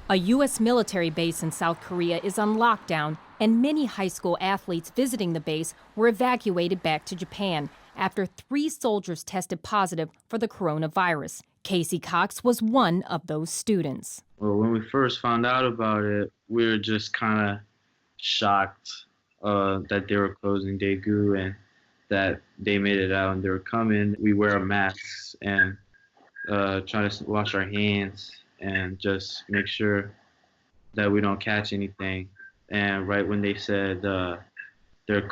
A U.S. military base in South Korea is on lockdown, and many high school athletes visiting the base were evacuated back to Japan after 3 soldiers tested positive for the coronavirus. Casey Cox was one of those students. Well, when we first found out about it, we were just kind of shocked that they were closing Daegu and that they made it out and they were coming. We wear our masks and try to wash our hands and just make sure that we don't catch anything. And right when they said they're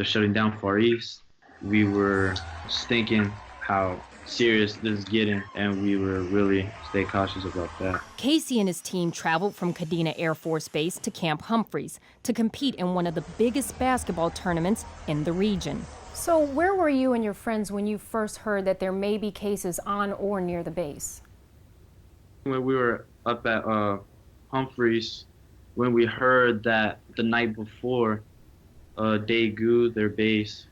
shutting down Far East, we were just thinking how serious this is getting, and we were really stay cautious about that. Casey and his team traveled from Kadena Air Force Base to Camp Humphreys to compete in one of the biggest basketball tournaments in the region. So where were you and your friends when you first heard that there may be cases on or near the base? When we were up at Humphreys, when we heard that the night before, Daegu, their base,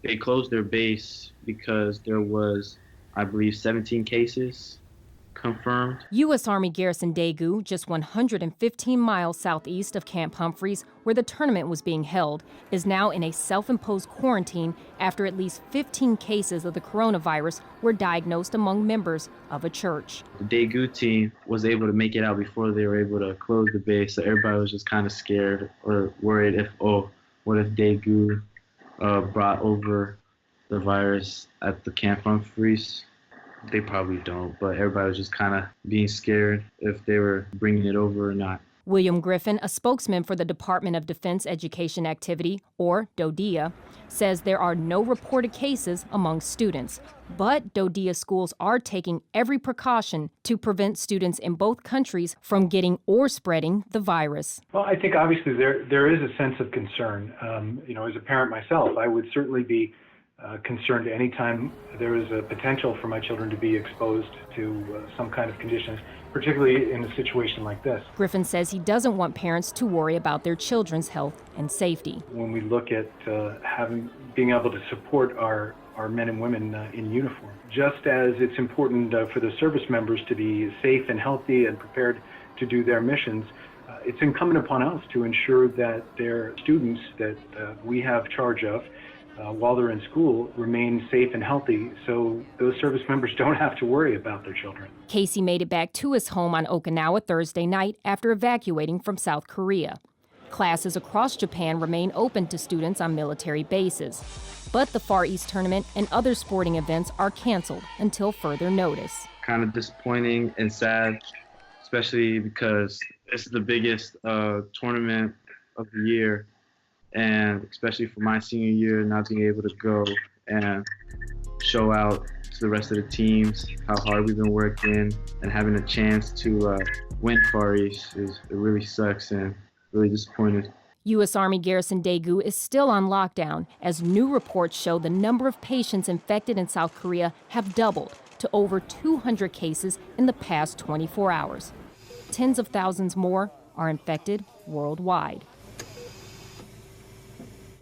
they closed their base because there was, I believe, 17 cases confirmed. U.S. Army Garrison Daegu, just 115 miles southeast of Camp Humphreys, where the tournament was being held, is now in a self-imposed quarantine after at least 15 cases of the coronavirus were diagnosed among members of a church. The Daegu team was able to make it out before they were able to close the base, so everybody was just kind of scared or worried what if Daegu brought over the virus at the Camp Humphreys. They probably don't, but everybody was just kind of being scared if they were bringing it over or not. William Griffin, a spokesman for the Department of Defense Education Activity, or DODEA, says there are no reported cases among students. But DODEA schools are taking every precaution to prevent students in both countries from getting or spreading the virus. Well, I think obviously there is a sense of concern. As a parent myself, I would certainly be concerned anytime there is a potential for my children to be exposed to some kind of conditions, particularly in a situation like this. Griffin says he doesn't want parents to worry about their children's health and safety. When we look at being able to support our men and women in uniform, just as it's important for the service members to be safe and healthy and prepared to do their missions, it's incumbent upon us to ensure that their students that we have charge of while they're in school remain safe and healthy so those service members don't have to worry about their children. Casey made it back to his home on Okinawa Thursday night after evacuating from South Korea. Classes across Japan remain open to students on military bases. But the Far East tournament and other sporting events are canceled until further notice. Kind of disappointing and sad, especially because it's the biggest tournament of the year. And especially for my senior year, not being able to go and show out to the rest of the teams how hard we've been working and having a chance to win Far East, it really sucks and really disappointed. U.S. Army Garrison Daegu is still on lockdown as new reports show the number of patients infected in South Korea have doubled to over 200 cases in the past 24 hours. Tens of thousands more are infected worldwide.